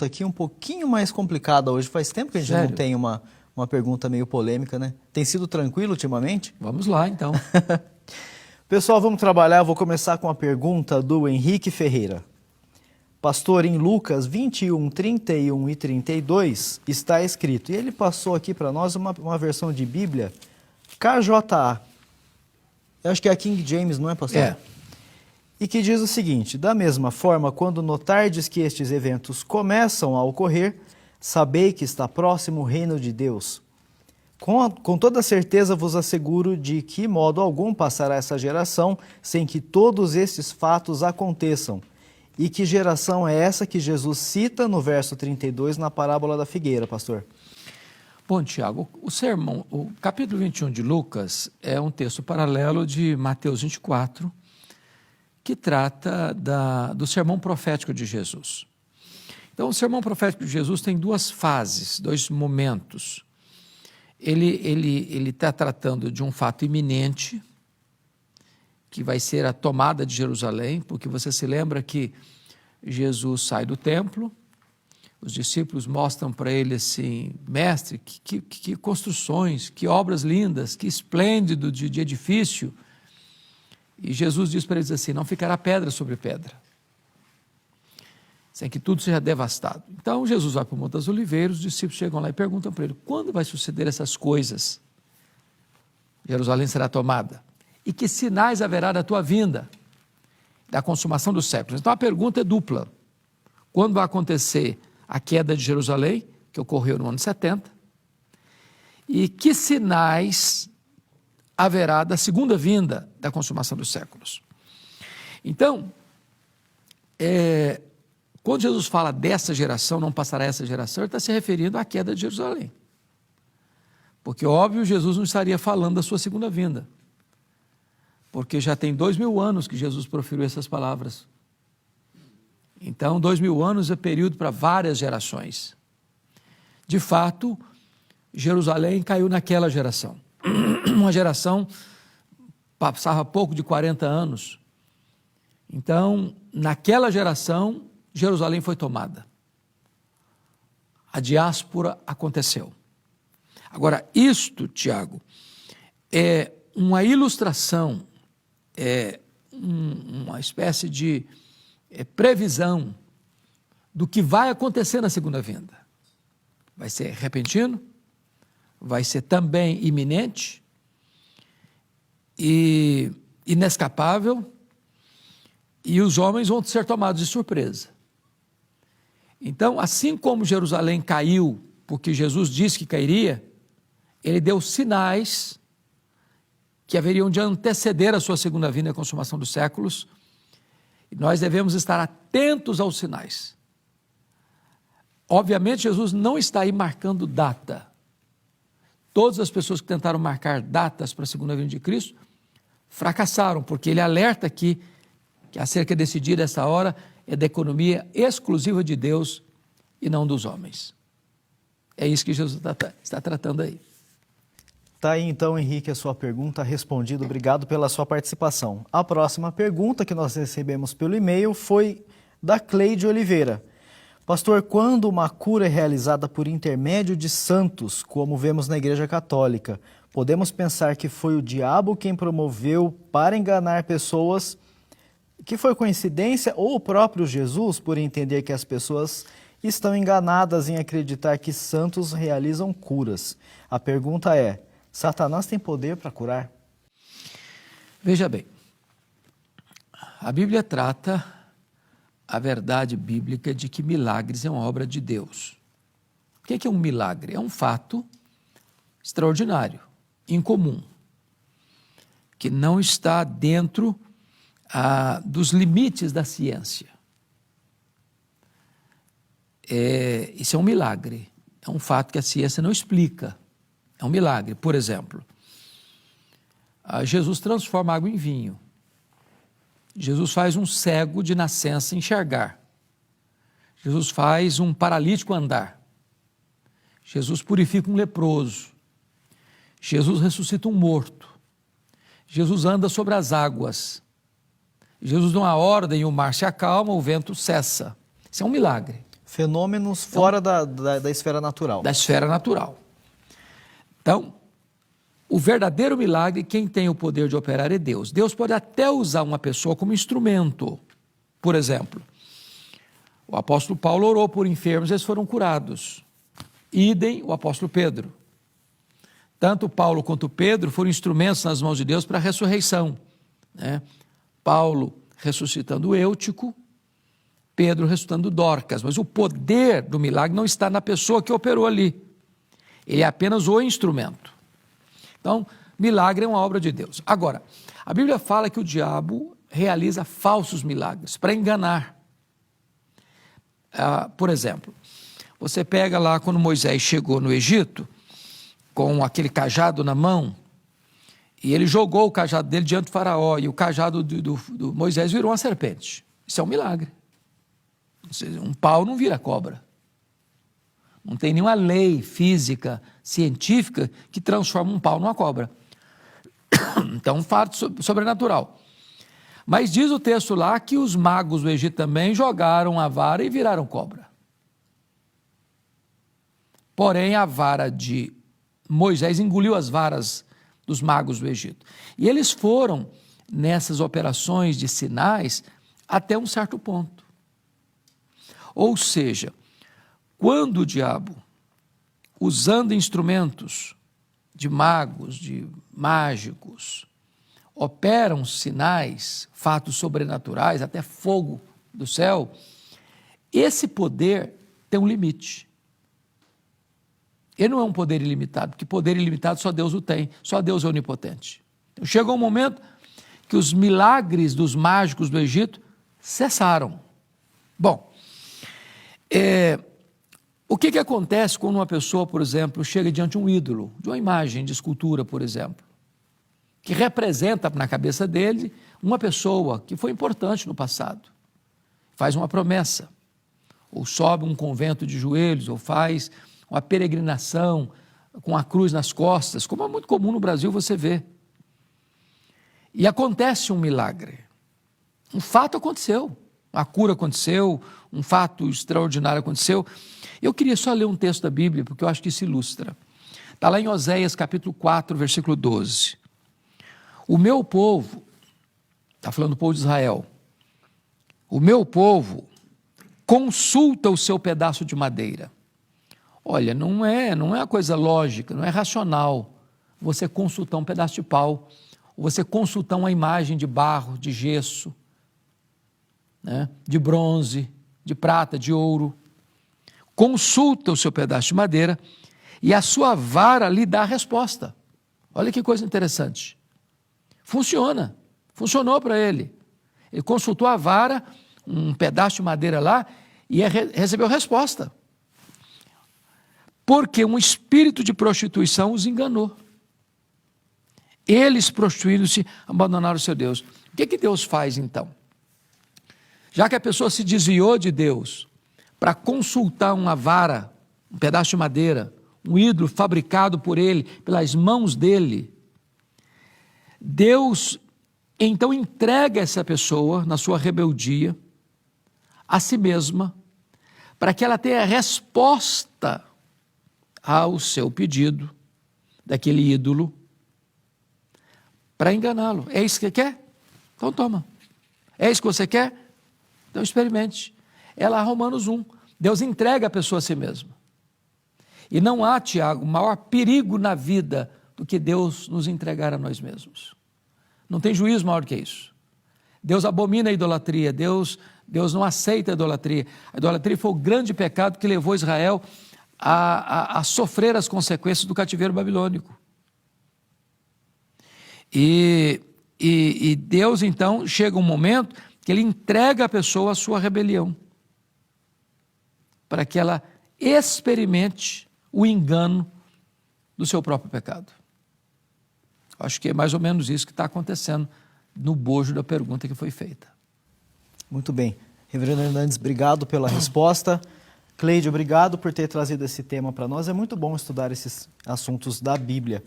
Aqui um pouquinho mais complicada hoje. Faz tempo que a gente não tem uma pergunta meio polêmica, né? Tem sido tranquilo ultimamente? Vamos lá, então. Pessoal, vamos trabalhar. Eu vou começar com a pergunta do Henrique Ferreira. Pastor, em Lucas 21, 31 e 32 está escrito, e ele passou aqui para nós uma versão de Bíblia KJA. Eu acho que é a King James, não é, pastor? É. E que diz o seguinte: da mesma forma, quando notardes que estes eventos começam a ocorrer, sabei que está próximo o reino de Deus. Com toda certeza vos asseguro de que modo algum passará essa geração sem que todos estes fatos aconteçam. E que geração é essa que Jesus cita no verso 32 na parábola da figueira, pastor? Bom, Tiago, o capítulo 21 de Lucas é um texto paralelo de Mateus 24, que trata do sermão profético de Jesus. Então, o sermão profético de Jesus tem duas fases, dois momentos. Ele está tratando de um fato iminente, que vai ser a tomada de Jerusalém, porque você se lembra que Jesus sai do templo, os discípulos mostram para ele assim, mestre, que construções, que obras lindas, que esplêndido de edifício. E Jesus diz para eles assim, não ficará pedra sobre pedra, sem que tudo seja devastado. Então Jesus vai para o Monte das Oliveiras, os discípulos chegam lá e perguntam para ele, quando vai suceder essas coisas? Jerusalém será tomada. E que sinais haverá da tua vinda, da consumação dos séculos? Então a pergunta é dupla. Quando vai acontecer a queda de Jerusalém, que ocorreu no ano 70, e que sinais haverá da segunda vinda da consumação dos séculos? Então, quando Jesus fala dessa geração, não passará essa geração, ele está se referindo à queda de Jerusalém. Porque, óbvio, Jesus não estaria falando da sua segunda vinda. Porque já tem 2000 anos que Jesus proferiu essas palavras. Então, 2000 anos é período para várias gerações. De fato, Jerusalém caiu naquela geração. Uma geração passava pouco de 40 anos. Então, naquela geração, Jerusalém foi tomada. A diáspora aconteceu. Agora, isto, Tiago, é uma ilustração, é uma espécie de previsão do que vai acontecer na segunda vinda. Vai ser repentino, vai ser também iminente e inescapável, e os homens vão ser tomados de surpresa. Então, assim como Jerusalém caiu, porque Jesus disse que cairia, ele deu sinais que haveriam de anteceder a sua segunda vinda e a consumação dos séculos, e nós devemos estar atentos aos sinais. Obviamente, Jesus não está aí marcando data. Todas as pessoas que tentaram marcar datas para a segunda vinda de Cristo fracassaram, porque ele alerta aqui que acerca desse dia, dessa hora, é da economia exclusiva de Deus e não dos homens. É isso que Jesus está tratando aí. Tá aí então, Henrique, a sua pergunta respondida. Obrigado pela sua participação. A próxima pergunta que nós recebemos pelo e-mail foi da Cleide Oliveira. Pastor, quando uma cura é realizada por intermédio de santos, como vemos na Igreja Católica, podemos pensar que foi o diabo quem promoveu para enganar pessoas, que foi coincidência, ou o próprio Jesus, por entender que as pessoas estão enganadas em acreditar que santos realizam curas? A pergunta é, Satanás tem poder para curar? Veja bem, a Bíblia trata a verdade bíblica de que milagres é uma obra de Deus. O que é um milagre? É um fato extraordinário, incomum, que não está dentro dos limites da ciência. Isso é um milagre, é um fato que a ciência não explica. É um milagre. Por exemplo, Jesus transforma água em vinho. Jesus faz um cego de nascença enxergar. Jesus faz um paralítico andar. Jesus purifica um leproso. Jesus ressuscita um morto. Jesus anda sobre as águas. Jesus dá uma ordem e o mar se acalma, o vento cessa. Isso é um milagre. Fenômenos fora da esfera natural. Da esfera natural. Então, o verdadeiro milagre, quem tem o poder de operar é Deus. Deus pode até usar uma pessoa como instrumento. Por exemplo, o apóstolo Paulo orou por enfermos, eles foram curados. Idem o apóstolo Pedro. Tanto Paulo quanto Pedro foram instrumentos nas mãos de Deus para a ressurreição, né? Paulo ressuscitando Eutico, Pedro ressuscitando Dorcas. Mas o poder do milagre não está na pessoa que operou ali. Ele é apenas o instrumento. Então, milagre é uma obra de Deus. Agora, a Bíblia fala que o diabo realiza falsos milagres para enganar. Por exemplo, você pega lá quando Moisés chegou no Egito, com aquele cajado na mão, e ele jogou o cajado dele diante do faraó, e o cajado do Moisés virou uma serpente. Isso é um milagre. Um pau não vira cobra. Não tem nenhuma lei física, científica, que transforma um pau numa cobra. Então, um fato sobrenatural. Mas diz o texto lá que os magos do Egito também jogaram a vara e viraram cobra. Porém, a vara de Moisés engoliu as varas dos magos do Egito. E eles foram nessas operações de sinais até um certo ponto. Ou seja, quando o diabo, usando instrumentos de magos, de mágicos, operam sinais, fatos sobrenaturais, até fogo do céu, esse poder tem um limite. Ele não é um poder ilimitado, porque poder ilimitado só Deus o tem, só Deus é onipotente. Então, chegou um momento que os milagres dos mágicos do Egito cessaram. Bom, o que acontece quando uma pessoa, por exemplo, chega diante de um ídolo, de uma imagem de escultura, por exemplo, que representa na cabeça dele uma pessoa que foi importante no passado, faz uma promessa, ou sobe um convento de joelhos, ou faz uma peregrinação com a cruz nas costas, como é muito comum no Brasil você vê. E acontece um milagre. Um fato aconteceu, a cura aconteceu, um fato extraordinário aconteceu. Eu queria só ler um texto da Bíblia, porque eu acho que isso ilustra. Está lá em Oséias capítulo 4, versículo 12. O meu povo, está falando do povo de Israel, o meu povo consulta o seu pedaço de madeira. Olha, não é uma coisa lógica, não é racional você consultar um pedaço de pau, ou você consultar uma imagem de barro, de gesso, né, de bronze, de prata, de ouro. Consulta o seu pedaço de madeira e a sua vara lhe dá a resposta. Olha que coisa interessante. Funciona, funcionou para ele. Ele consultou a vara, um pedaço de madeira lá, e recebeu resposta. Porque um espírito de prostituição os enganou. Eles, prostituindo-se, abandonaram o seu Deus. O que Deus faz então? Já que a pessoa se desviou de Deus para consultar uma vara, um pedaço de madeira, um ídolo fabricado por ele, pelas mãos dele, Deus então entrega essa pessoa, na sua rebeldia, a si mesma, para que ela tenha resposta ao seu pedido, daquele ídolo, para enganá-lo. É isso que você quer? Então toma. É isso que você quer? Então experimente. É lá Romanos 1. Deus entrega a pessoa a si mesma. E não há, Tiago, maior perigo na vida do que Deus nos entregar a nós mesmos. Não tem juízo maior que isso. Deus abomina a idolatria, Deus não aceita a idolatria. A idolatria foi o grande pecado que levou Israel a sofrer as consequências do cativeiro babilônico. E Deus, então, chega um momento que Ele entrega a pessoa à sua rebelião, para que ela experimente o engano do seu próprio pecado. Acho que é mais ou menos isso que está acontecendo no bojo da pergunta que foi feita. Muito bem. Reverendo Hernandes, obrigado pela resposta. Cleide, obrigado por ter trazido esse tema para nós. É muito bom estudar esses assuntos da Bíblia.